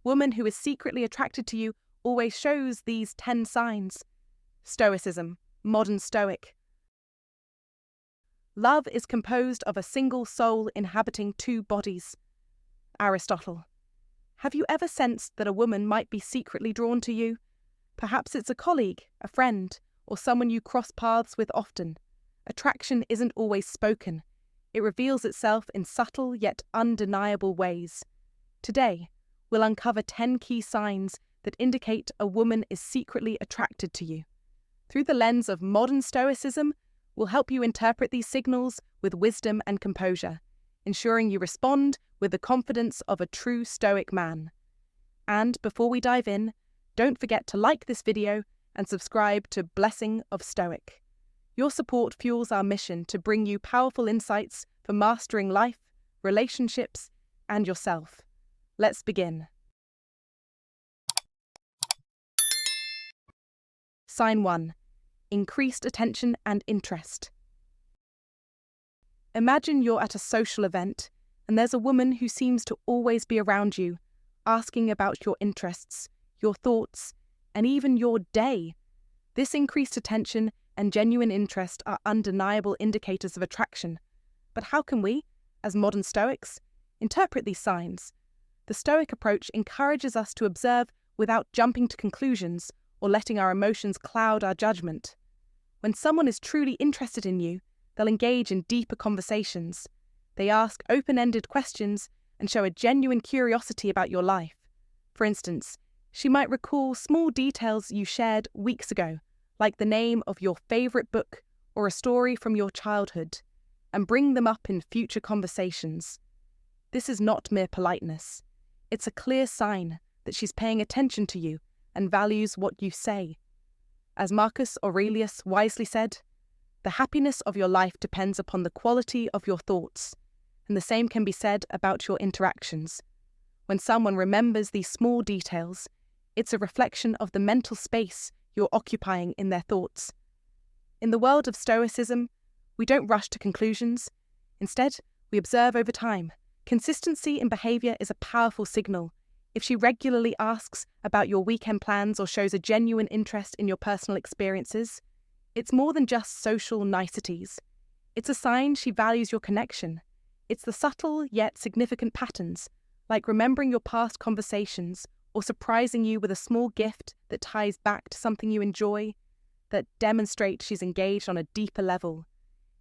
woman who is secretly attracted to you always shows these 10 signs. Stoicism, modern Stoic. Love is composed of a single soul inhabiting two bodies. Aristotle. Have you ever sensed that a woman might be secretly drawn to you? Perhaps it's a colleague, a friend, or someone you cross paths with often. Attraction isn't always spoken. It reveals itself in subtle yet undeniable ways. Today, we'll uncover 10 key signs that indicate a woman is secretly attracted to you. Through the lens of modern Stoicism, we'll help you interpret these signals with wisdom and composure, ensuring you respond with the confidence of a true Stoic man. And before we dive in, don't forget to like this video and subscribe to Blessing of Stoic. Your support fuels our mission to bring you powerful insights for mastering life, relationships, and yourself. Let's begin. Sign 1. Increased attention and interest. Imagine you're at a social event and there's a woman who seems to always be around you, asking about your interests, your thoughts, and even your day. This increased attention and genuine interest are undeniable indicators of attraction. But how can we, as modern Stoics, interpret these signs? The Stoic approach encourages us to observe without jumping to conclusions or letting our emotions cloud our judgment. When someone is truly interested in you, they'll engage in deeper conversations. They ask open-ended questions and show a genuine curiosity about your life. For instance, she might recall small details you shared weeks ago, like the name of your favorite book or a story from your childhood, and bring them up in future conversations. This is not mere politeness. It's a clear sign that she's paying attention to you and values what you say. As Marcus Aurelius wisely said, "The happiness of your life depends upon the quality of your thoughts," and the same can be said about your interactions. When someone remembers these small details, it's a reflection of the mental space you're occupying in their thoughts. In the world of Stoicism, we don't rush to conclusions. Instead, we observe over time. Consistency in behavior is a powerful signal. If she regularly asks about your weekend plans or shows a genuine interest in your personal experiences, it's more than just social niceties. It's a sign she values your connection. It's the subtle yet significant patterns, like remembering your past conversations or surprising you with a small gift that ties back to something you enjoy, that demonstrate she's engaged on a deeper level.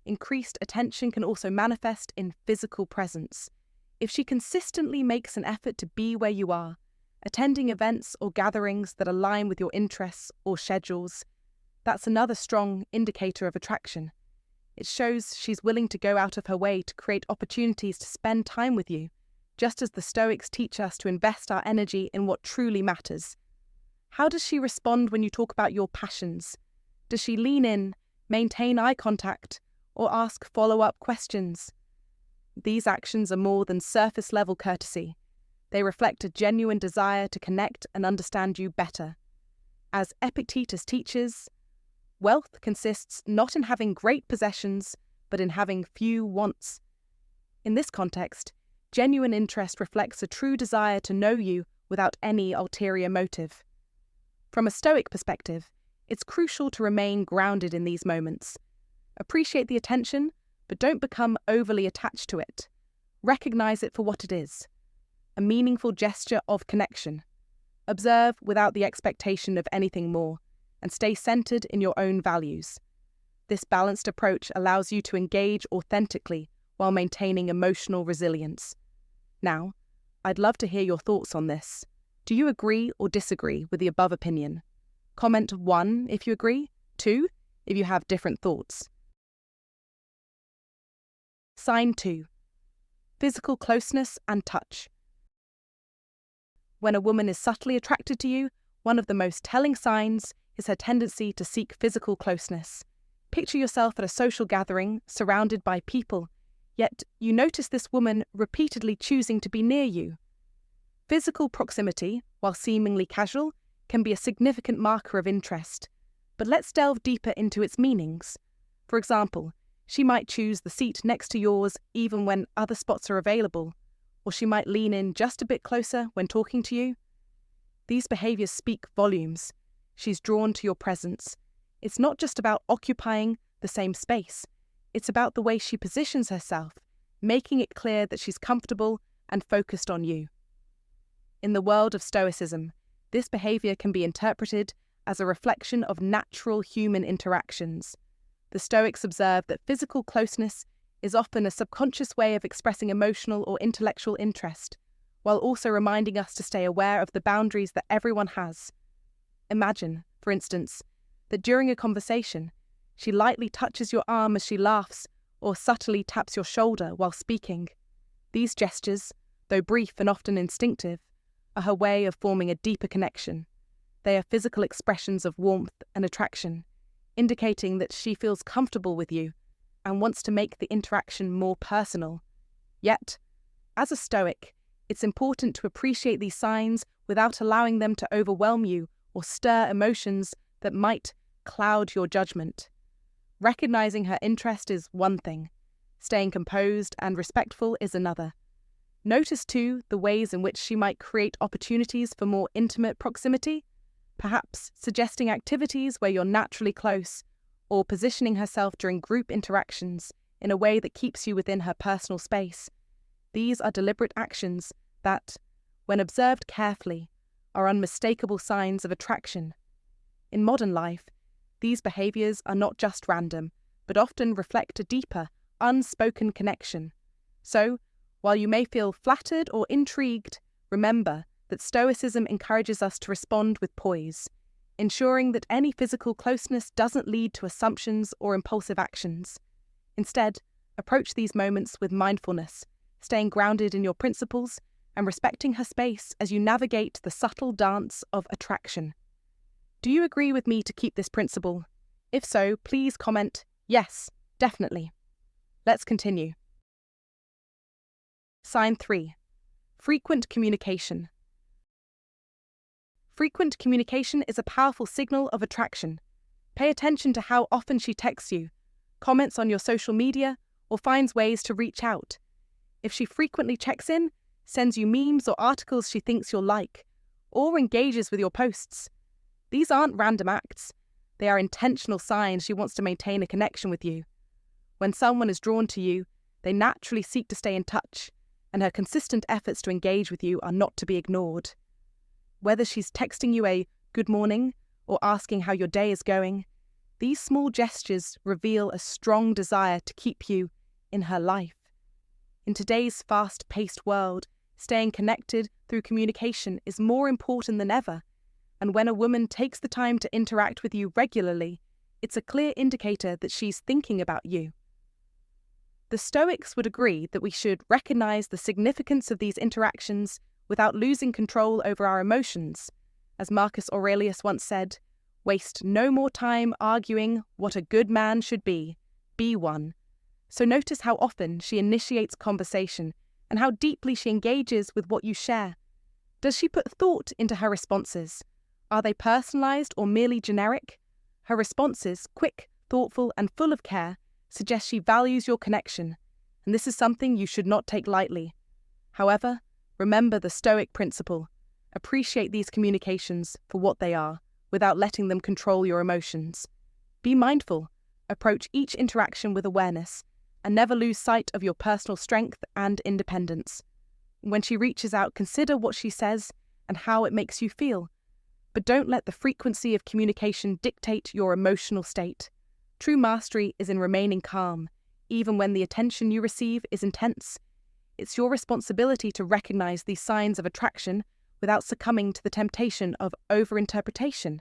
Increased attention can also manifest in physical presence. If she consistently makes an effort to be where you are, attending events or gatherings that align with your interests or schedules, that's another strong indicator of attraction. It shows she's willing to go out of her way to create opportunities to spend time with you, just as the Stoics teach us to invest our energy in what truly matters. How does she respond when you talk about your passions? Does she lean in, maintain eye contact, or ask follow-up questions? These actions are more than surface-level courtesy. They reflect a genuine desire to connect and understand you better. As Epictetus teaches, wealth consists not in having great possessions, but in having few wants. In this context, genuine interest reflects a true desire to know you without any ulterior motive. From a Stoic perspective, it's crucial to remain grounded in these moments. Appreciate the attention, but don't become overly attached to it. Recognize it for what it is, a meaningful gesture of connection. Observe without the expectation of anything more, and stay centered in your own values. This balanced approach allows you to engage authentically while maintaining emotional resilience. Now, I'd love to hear your thoughts on this. Do you agree or disagree with the above opinion? Comment 1 if you agree, 2 if you have different thoughts. Sign 2. Physical closeness and touch. When a woman is subtly attracted to you, one of the most telling signs is her tendency to seek physical closeness. Picture yourself at a social gathering, surrounded by people, yet you notice this woman repeatedly choosing to be near you. Physical proximity, while seemingly casual, can be a significant marker of interest. But let's delve deeper into its meanings. For example, she might choose the seat next to yours even when other spots are available, or she might lean in just a bit closer when talking to you. These behaviors speak volumes. She's drawn to your presence. It's not just about occupying the same space. It's about the way she positions herself, making it clear that she's comfortable and focused on you. In the world of Stoicism, this behavior can be interpreted as a reflection of natural human interactions. The Stoics observe that physical closeness is often a subconscious way of expressing emotional or intellectual interest, while also reminding us to stay aware of the boundaries that everyone has. Imagine, for instance, that during a conversation, she lightly touches your arm as she laughs or subtly taps your shoulder while speaking. These gestures, though brief and often instinctive, are her way of forming a deeper connection. They are physical expressions of warmth and attraction, indicating that she feels comfortable with you and wants to make the interaction more personal. Yet, as a Stoic, it's important to appreciate these signs without allowing them to overwhelm you or stir emotions that might cloud your judgment. Recognizing her interest is one thing. Staying composed and respectful is another. Notice, too, the ways in which she might create opportunities for more intimate proximity, perhaps suggesting activities where you're naturally close, or positioning herself during group interactions in a way that keeps you within her personal space. These are deliberate actions that, when observed carefully, are unmistakable signs of attraction. In modern life, these behaviors are not just random, but often reflect a deeper, unspoken connection. So, while you may feel flattered or intrigued, remember that Stoicism encourages us to respond with poise, ensuring that any physical closeness doesn't lead to assumptions or impulsive actions. Instead, approach these moments with mindfulness, staying grounded in your principles and respecting her space as you navigate the subtle dance of attraction. Do you agree with me to keep this principle? If so, please comment, "Yes, definitely." Let's continue. Sign 3. Frequent communication. Frequent communication is a powerful signal of attraction. Pay attention to how often she texts you, comments on your social media, or finds ways to reach out. If she frequently checks in, sends you memes or articles she thinks you'll like, or engages with your posts, these aren't random acts. They are intentional signs she wants to maintain a connection with you. When someone is drawn to you, they naturally seek to stay in touch, and her consistent efforts to engage with you are not to be ignored. Whether she's texting you a good morning or asking how your day is going, these small gestures reveal a strong desire to keep you in her life. In today's fast-paced world, staying connected through communication is more important than ever, and when a woman takes the time to interact with you regularly, it's a clear indicator that she's thinking about you. The Stoics would agree that we should recognize the significance of these interactions without losing control over our emotions. As Marcus Aurelius once said, "Waste no more time arguing what a good man should be one." So notice how often she initiates conversation and how deeply she engages with what you share. Does she put thought into her responses? Are they personalized or merely generic? Her responses, quick, thoughtful, and full of care, suggest she values your connection, and this is something you should not take lightly. However, remember the Stoic principle. Appreciate these communications for what they are, without letting them control your emotions. Be mindful, approach each interaction with awareness, and never lose sight of your personal strength and independence. When she reaches out, consider what she says and how it makes you feel, but don't let the frequency of communication dictate your emotional state. True mastery is in remaining calm, even when the attention you receive is intense. It's your responsibility to recognize these signs of attraction without succumbing to the temptation of overinterpretation.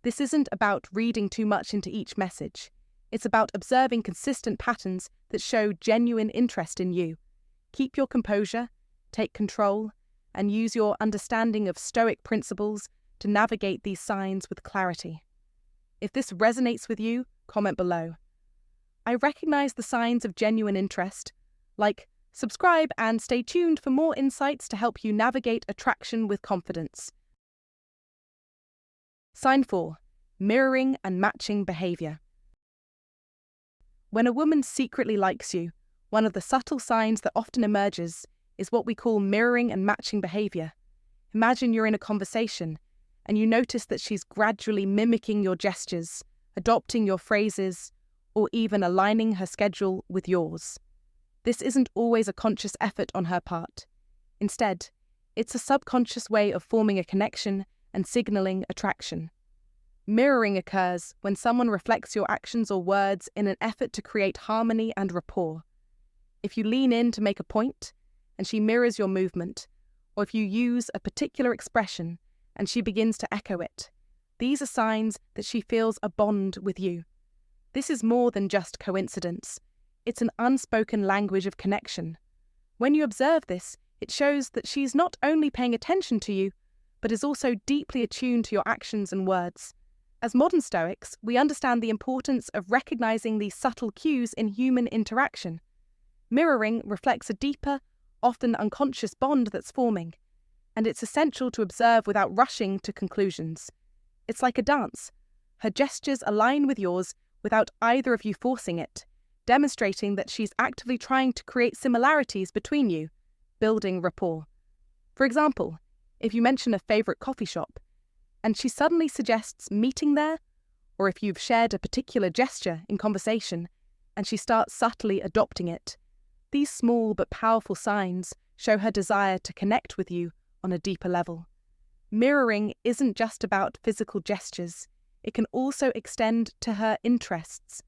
This isn't about reading too much into each message. It's about observing consistent patterns that show genuine interest in you. Keep your composure, take control, and use your understanding of Stoic principles to navigate these signs with clarity. If this resonates with you, comment below. I recognize the signs of genuine interest. Like, subscribe and stay tuned for more insights to help you navigate attraction with confidence. Sign 4. Mirroring and matching behavior. When a woman secretly likes you, one of the subtle signs that often emerges is what we call mirroring and matching behavior. Imagine you're in a conversation and you notice that she's gradually mimicking your gestures, adopting your phrases, or even aligning her schedule with yours. This isn't always a conscious effort on her part. Instead, it's a subconscious way of forming a connection and signaling attraction. Mirroring occurs when someone reflects your actions or words in an effort to create harmony and rapport. If you lean in to make a point, and she mirrors your movement, or if you use a particular expression and she begins to echo it, these are signs that she feels a bond with you. This is more than just coincidence. It's an unspoken language of connection. When you observe this, it shows that she's not only paying attention to you, but is also deeply attuned to your actions and words. As modern Stoics, we understand the importance of recognizing these subtle cues in human interaction. Mirroring reflects a deeper, often unconscious bond that's forming, and it's essential to observe without rushing to conclusions. It's like a dance. Her gestures align with yours without either of you forcing it, demonstrating that she's actively trying to create similarities between you, building rapport. For example, if you mention a favorite coffee shop, and she suddenly suggests meeting there, or if you've shared a particular gesture in conversation, and she starts subtly adopting it, these small but powerful signs show her desire to connect with you on a deeper level. Mirroring isn't just about physical gestures, it can also extend to her interests.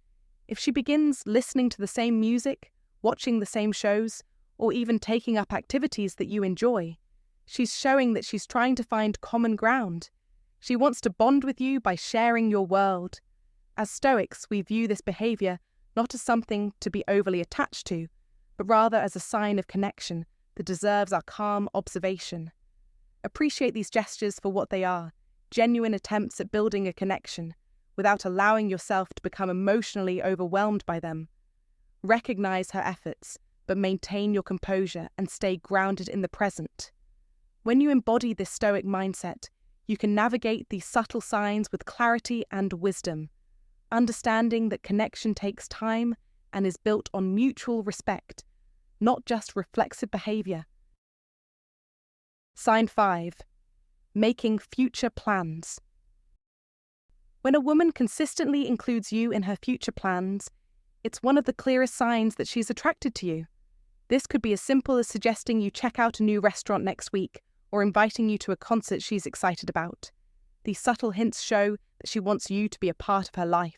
If she begins listening to the same music, watching the same shows, or even taking up activities that you enjoy, she's showing that she's trying to find common ground. She wants to bond with you by sharing your world. As Stoics, we view this behaviour not as something to be overly attached to, but rather as a sign of connection that deserves our calm observation. Appreciate these gestures for what they are, genuine attempts at building a connection, without allowing yourself to become emotionally overwhelmed by them. Recognize her efforts, but maintain your composure and stay grounded in the present. When you embody this Stoic mindset, you can navigate these subtle signs with clarity and wisdom, understanding that connection takes time and is built on mutual respect, not just reflexive behaviour. Sign 5. Making future plans. When a woman consistently includes you in her future plans, it's one of the clearest signs that she's attracted to you. This could be as simple as suggesting you check out a new restaurant next week, or inviting you to a concert she's excited about. These subtle hints show that she wants you to be a part of her life,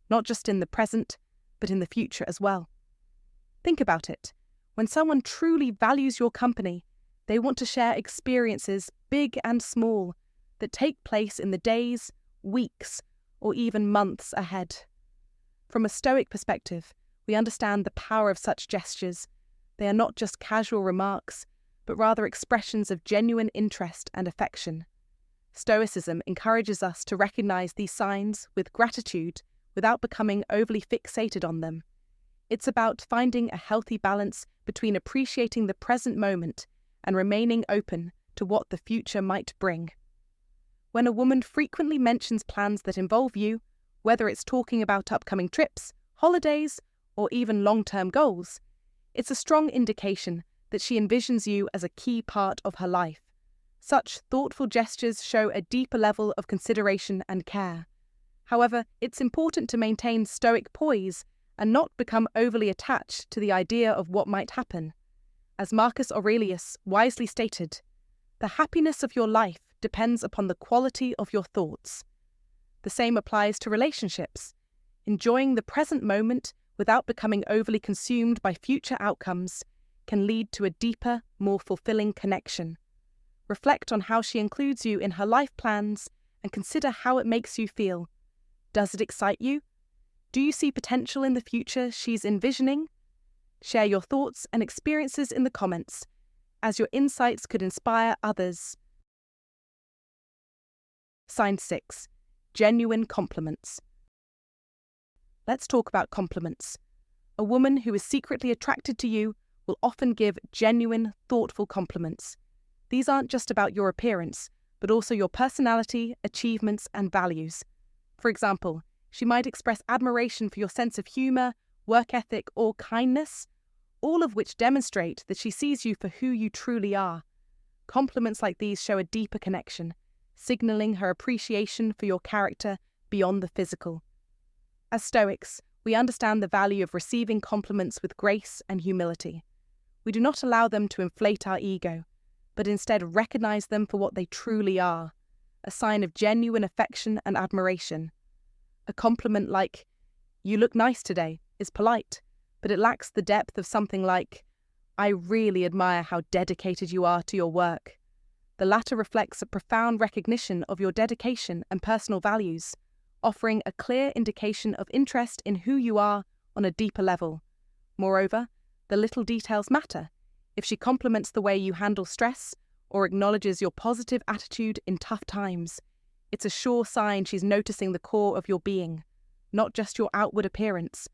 not just in the present, but in the future as well. Think about it. When someone truly values your company, they want to share experiences, big and small, that take place in the days, weeks, or even months ahead. From a Stoic perspective, we understand the power of such gestures. They are not just casual remarks, but rather expressions of genuine interest and affection. Stoicism encourages us to recognize these signs with gratitude without becoming overly fixated on them. It's about finding a healthy balance between appreciating the present moment and remaining open to what the future might bring. When a woman frequently mentions plans that involve you, whether it's talking about upcoming trips, holidays, or even long-term goals, it's a strong indication that she envisions you as a key part of her life. Such thoughtful gestures show a deeper level of consideration and care. However, it's important to maintain Stoic poise and not become overly attached to the idea of what might happen. As Marcus Aurelius wisely stated, "The happiness of your life depends upon the quality of your thoughts." The same applies to relationships. Enjoying the present moment without becoming overly consumed by future outcomes can lead to a deeper, more fulfilling connection. Reflect on how she includes you in her life plans and consider how it makes you feel. Does it excite you? Do you see potential in the future she's envisioning? Share your thoughts and experiences in the comments, as your insights could inspire others. Sign 6. Genuine compliments. Let's talk about compliments. A woman who is secretly attracted to you will often give genuine, thoughtful compliments. These aren't just about your appearance, but also your personality, achievements, and values. For example, she might express admiration for your sense of humour, work ethic, or kindness, all of which demonstrate that she sees you for who you truly are. Compliments like these show a deeper connection, signaling her appreciation for your character beyond the physical. As Stoics, we understand the value of receiving compliments with grace and humility. We do not allow them to inflate our ego, but instead recognize them for what they truly are, a sign of genuine affection and admiration. A compliment like, "You look nice today," is polite, but it lacks the depth of something like, "I really admire how dedicated you are to your work." The latter reflects a profound recognition of your dedication and personal values, offering a clear indication of interest in who you are on a deeper level. Moreover, the little details matter. If she compliments the way you handle stress or acknowledges your positive attitude in tough times, it's a sure sign she's noticing the core of your being, not just your outward appearance.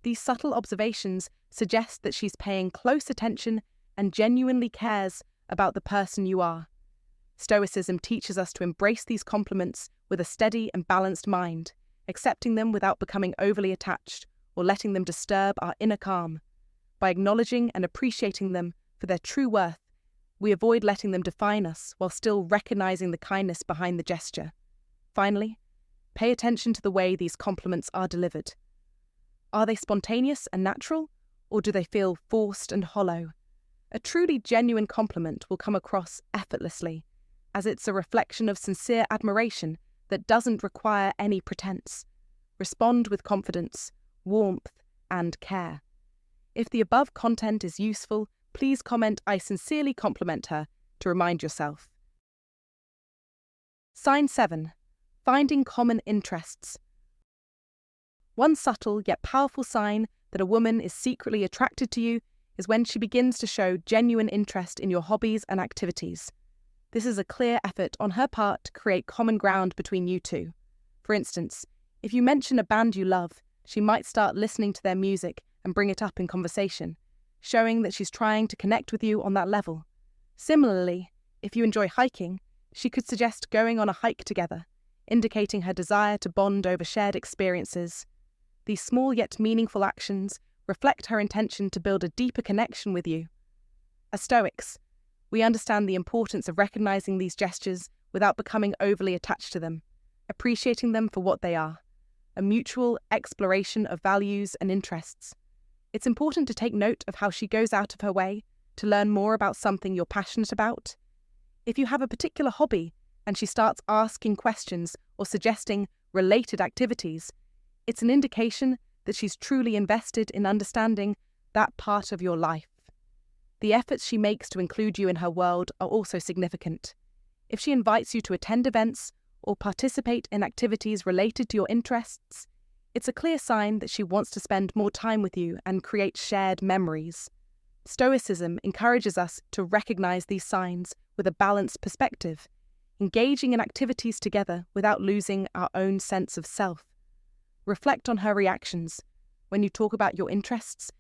These subtle observations suggest that she's paying close attention and genuinely cares about the person you are. Stoicism teaches us to embrace these compliments with a steady and balanced mind, accepting them without becoming overly attached or letting them disturb our inner calm. By acknowledging and appreciating them for their true worth, we avoid letting them define us while still recognizing the kindness behind the gesture. Finally, pay attention to the way these compliments are delivered. Are they spontaneous and natural, or do they feel forced and hollow? A truly genuine compliment will come across effortlessly, as it's a reflection of sincere admiration that doesn't require any pretense. Respond with confidence, warmth, and care. If the above content is useful, please comment "I sincerely compliment her" to remind yourself. Sign 7. Finding common interests. One subtle yet powerful sign that a woman is secretly attracted to you is when she begins to show genuine interest in your hobbies and activities. This is a clear effort on her part to create common ground between you two. For instance, if you mention a band you love, she might start listening to their music and bring it up in conversation, showing that she's trying to connect with you on that level. Similarly, if you enjoy hiking, she could suggest going on a hike together, indicating her desire to bond over shared experiences. These small yet meaningful actions reflect her intention to build a deeper connection with you. As Stoics, we understand the importance of recognizing these gestures without becoming overly attached to them, appreciating them for what they are, a mutual exploration of values and interests. It's important to take note of how she goes out of her way to learn more about something you're passionate about. If you have a particular hobby and she starts asking questions or suggesting related activities, it's an indication that she's truly invested in understanding that part of your life. The efforts she makes to include you in her world are also significant. If she invites you to attend events or participate in activities related to your interests, it's a clear sign that she wants to spend more time with you and create shared memories. Stoicism encourages us to recognize these signs with a balanced perspective, engaging in activities together without losing our own sense of self. Reflect on her reactions. When you talk about your interests,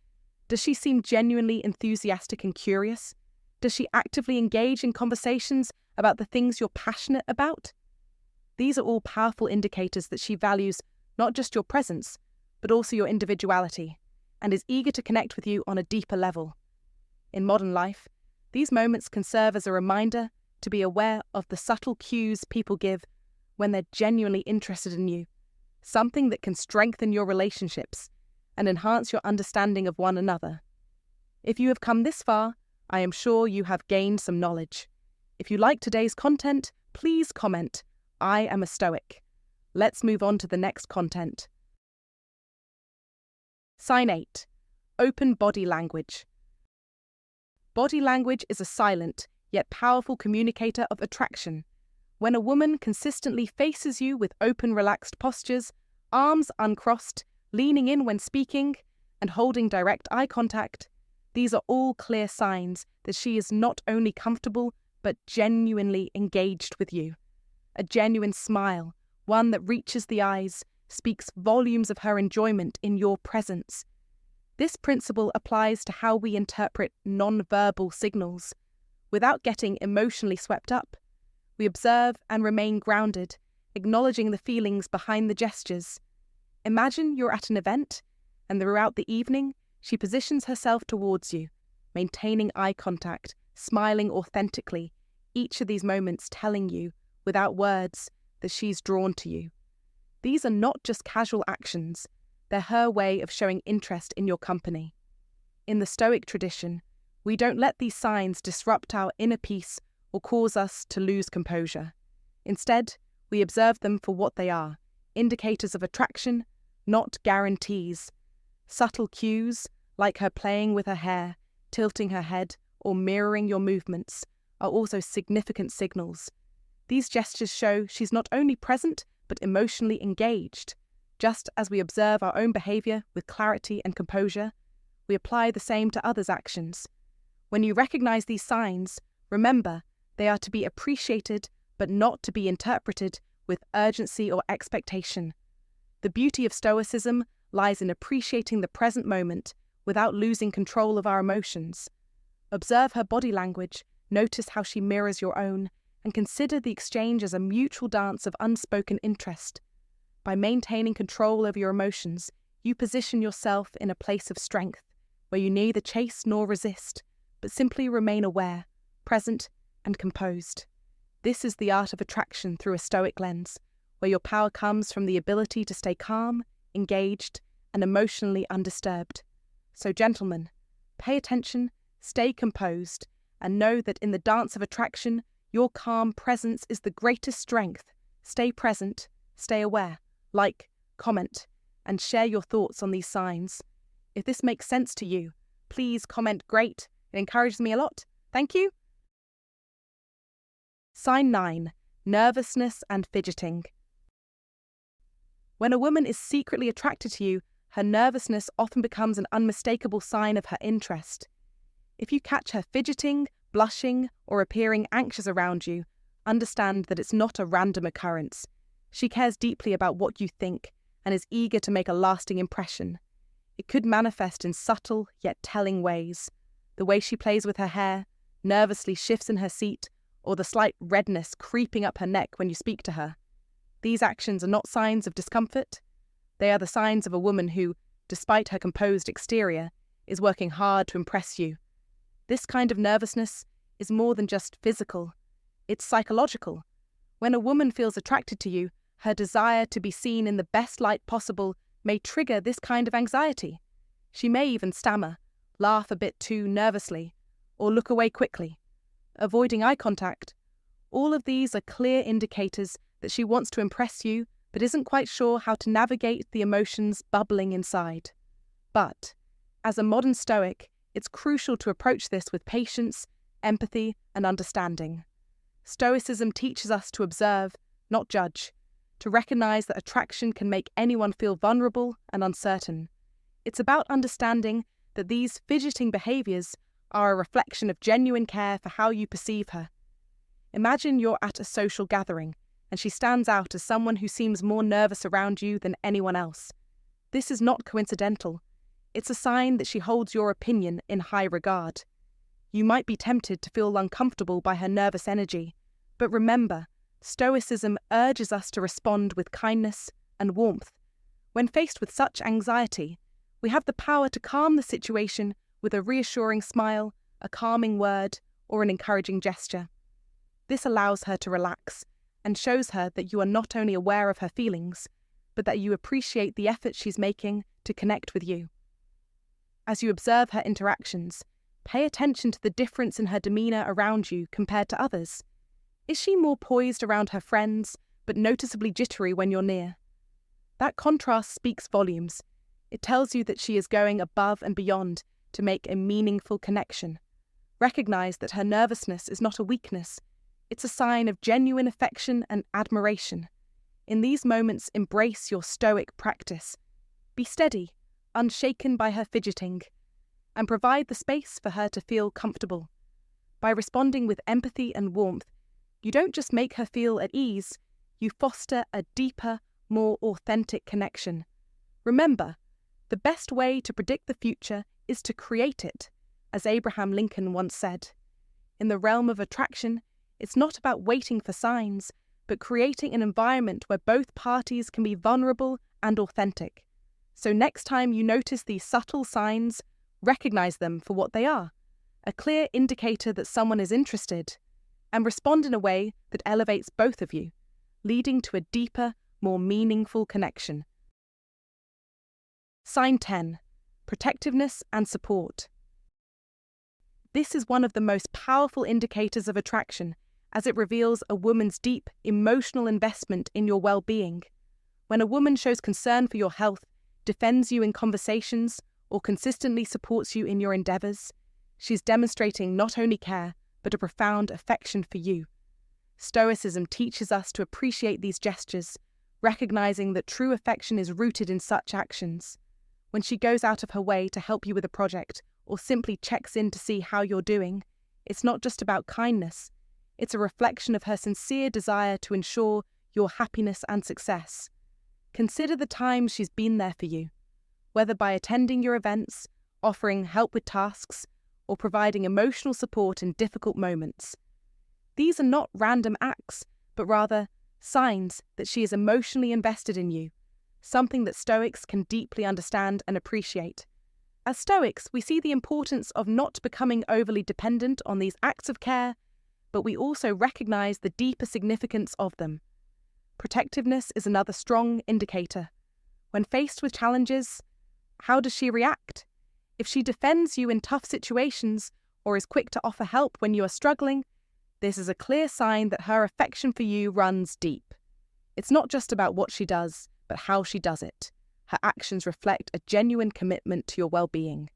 does she seem genuinely enthusiastic and curious? Does she actively engage in conversations about the things you're passionate about? These are all powerful indicators that she values not just your presence, but also your individuality, and is eager to connect with you on a deeper level. In modern life, these moments can serve as a reminder to be aware of the subtle cues people give when they're genuinely interested in you, something that can strengthen your relationships and enhance your understanding of one another. If you have come this far, I am sure you have gained some knowledge. If you like today's content, please comment, "I am a Stoic." Let's move on to the next content. Sign 8. Open body language. Body language is a silent, yet powerful communicator of attraction. When a woman consistently faces you with open, relaxed postures, arms uncrossed, leaning in when speaking, and holding direct eye contact, these are all clear signs that she is not only comfortable, but genuinely engaged with you. A genuine smile, one that reaches the eyes, speaks volumes of her enjoyment in your presence. This principle applies to how we interpret non-verbal signals. Without getting emotionally swept up, we observe and remain grounded, acknowledging the feelings behind the gestures. Imagine you're at an event, and throughout the evening, she positions herself towards you, maintaining eye contact, smiling authentically, each of these moments telling you, without words, that she's drawn to you. These are not just casual actions, they're her way of showing interest in your company. In the Stoic tradition, we don't let these signs disrupt our inner peace or cause us to lose composure. Instead, we observe them for what they are, indicators of attraction, not guarantees. Subtle cues, like her playing with her hair, tilting her head, or mirroring your movements, are also significant signals. These gestures show she's not only present, but emotionally engaged. Just as we observe our own behavior with clarity and composure, we apply the same to others' actions. When you recognize these signs, remember, they are to be appreciated, but not to be interpreted with urgency or expectation. The beauty of Stoicism lies in appreciating the present moment without losing control of our emotions. Observe her body language, notice how she mirrors your own, and consider the exchange as a mutual dance of unspoken interest. By maintaining control over your emotions, you position yourself in a place of strength, where you neither chase nor resist, but simply remain aware, present, and composed. This is the art of attraction through a Stoic lens, where your power comes from the ability to stay calm, engaged, and emotionally undisturbed. So, gentlemen, pay attention, stay composed, and know that in the dance of attraction, your calm presence is the greatest strength. Stay present, stay aware, like, comment, and share your thoughts on these signs. If this makes sense to you, please comment great. It encourages me a lot. Thank you. Sign 9. Nervousness and fidgeting. When a woman is secretly attracted to you, her nervousness often becomes an unmistakable sign of her interest. If you catch her fidgeting, blushing, or appearing anxious around you, understand that it's not a random occurrence. She cares deeply about what you think and is eager to make a lasting impression. It could manifest in subtle yet telling ways. The way she plays with her hair, nervously shifts in her seat, or the slight redness creeping up her neck when you speak to her. These actions are not signs of discomfort. They are the signs of a woman who, despite her composed exterior, is working hard to impress you. This kind of nervousness is more than just physical. It's psychological. When a woman feels attracted to you, her desire to be seen in the best light possible may trigger this kind of anxiety. She may even stammer, laugh a bit too nervously, or look away quickly, avoiding eye contact. All of these are clear indicators that she wants to impress you, but isn't quite sure how to navigate the emotions bubbling inside. But, as a modern Stoic, it's crucial to approach this with patience, empathy, and understanding. Stoicism teaches us to observe, not judge, to recognize that attraction can make anyone feel vulnerable and uncertain. It's about understanding that these fidgeting behaviors are a reflection of genuine care for how you perceive her. Imagine you're at a social gathering, and she stands out as someone who seems more nervous around you than anyone else. This is not coincidental. It's a sign that she holds your opinion in high regard. You might be tempted to feel uncomfortable by her nervous energy, but remember, Stoicism urges us to respond with kindness and warmth. When faced with such anxiety, we have the power to calm the situation with a reassuring smile, a calming word, or an encouraging gesture. This allows her to relax and shows her that you are not only aware of her feelings, but that you appreciate the effort she's making to connect with you. As you observe her interactions, pay attention to the difference in her demeanour around you compared to others. Is she more poised around her friends, but noticeably jittery when you're near? That contrast speaks volumes. It tells you that she is going above and beyond to make a meaningful connection. Recognize that her nervousness is not a weakness. It's a sign of genuine affection and admiration. In these moments, embrace your Stoic practice. Be steady, unshaken by her fidgeting, and provide the space for her to feel comfortable. By responding with empathy and warmth, you don't just make her feel at ease, you foster a deeper, more authentic connection. Remember, the best way to predict the future is to create it, as Abraham Lincoln once said. In the realm of attraction, it's not about waiting for signs, but creating an environment where both parties can be vulnerable and authentic. So next time you notice these subtle signs, recognize them for what they are, a clear indicator that someone is interested. and respond in a way that elevates both of you, leading to a deeper, more meaningful connection. Sign 10. Protectiveness and support. This is one of the most powerful indicators of attraction, as it reveals a woman's deep emotional investment in your well-being. When a woman shows concern for your health, defends you in conversations, or consistently supports you in your endeavors, she's demonstrating not only care, but a profound affection for you. Stoicism teaches us to appreciate these gestures, recognizing that true affection is rooted in such actions. When she goes out of her way to help you with a project, or simply checks in to see how you're doing, it's not just about kindness. It's a reflection of her sincere desire to ensure your happiness and success. Consider the times she's been there for you, whether by attending your events, offering help with tasks, or providing emotional support in difficult moments. These are not random acts, but rather signs that she is emotionally invested in you, something that Stoics can deeply understand and appreciate. As Stoics, we see the importance of not becoming overly dependent on these acts of care, but we also recognize the deeper significance of them. Protectiveness is another strong indicator. When faced with challenges, how does she react? If she defends you in tough situations or is quick to offer help when you are struggling, this is a clear sign that her affection for you runs deep. It's not just about what she does, but how she does it. Her actions reflect a genuine commitment to your well-being.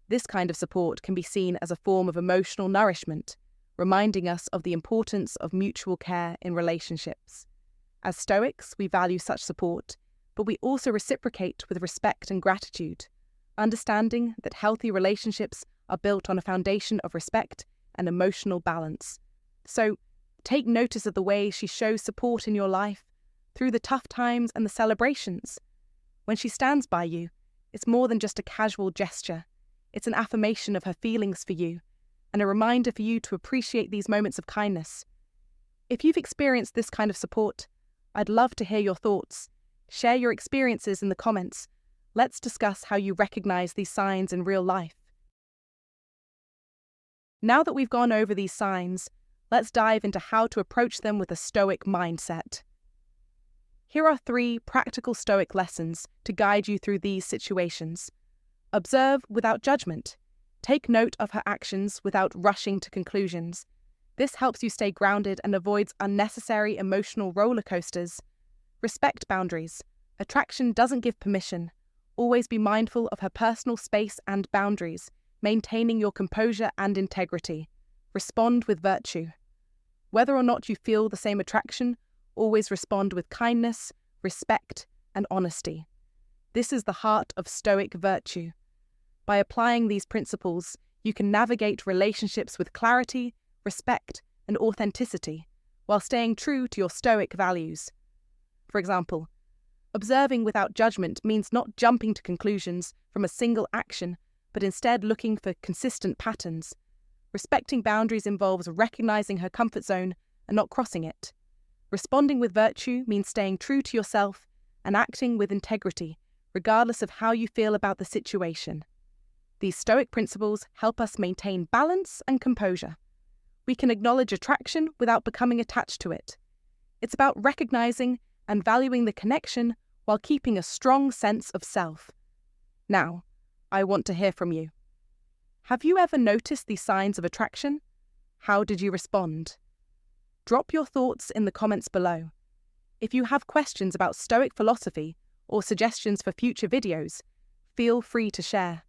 This kind of support can be seen as a form of emotional nourishment, reminding us of the importance of mutual care in relationships. As Stoics, we value such support, but we also reciprocate with respect and gratitude, understanding that healthy relationships are built on a foundation of respect and emotional balance. So, take notice of the way she shows support in your life, through the tough times and the celebrations. When she stands by you, it's more than just a casual gesture. It's an affirmation of her feelings for you, and a reminder for you to appreciate these moments of kindness. If you've experienced this kind of support, I'd love to hear your thoughts. Share your experiences in the comments. Let's discuss how you recognize these signs in real life. Now that we've gone over these signs, let's dive into how to approach them with a Stoic mindset. Here are 3 practical Stoic lessons to guide you through these situations. Observe without judgment. Take note of her actions without rushing to conclusions. This helps you stay grounded and avoids unnecessary emotional roller coasters. Respect boundaries. Attraction doesn't give permission. Always be mindful of her personal space and boundaries, maintaining your composure and integrity. Respond with virtue. Whether or not you feel the same attraction, always respond with kindness, respect, and honesty. This is the heart of Stoic virtue. By applying these principles, you can navigate relationships with clarity, respect, and authenticity, while staying true to your Stoic values. For example, observing without judgment means not jumping to conclusions from a single action, but instead looking for consistent patterns. Respecting boundaries involves recognizing her comfort zone and not crossing it. Responding with virtue means staying true to yourself and acting with integrity, regardless of how you feel about the situation. These Stoic principles help us maintain balance and composure. We can acknowledge attraction without becoming attached to it. It's about recognizing and valuing the connection while keeping a strong sense of self. Now, I want to hear from you. Have you ever noticed these signs of attraction? How did you respond? Drop your thoughts in the comments below. If you have questions about Stoic philosophy or suggestions for future videos, feel free to share.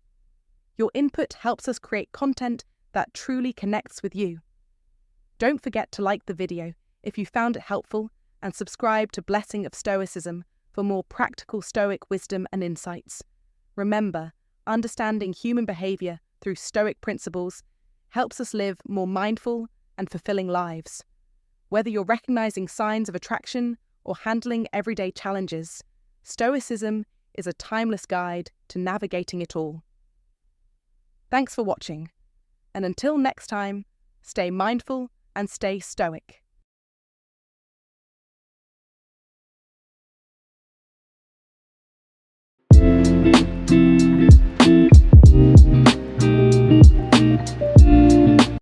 Your input helps us create content that truly connects with you. Don't forget to like the video if you found it helpful and subscribe to Blessing of Stoicism for more practical Stoic wisdom and insights. Remember, understanding human behavior through Stoic principles helps us live more mindful and fulfilling lives. Whether you're recognizing signs of attraction or handling everyday challenges, Stoicism is a timeless guide to navigating it all. Thanks for watching, and until next time, stay mindful and stay Stoic.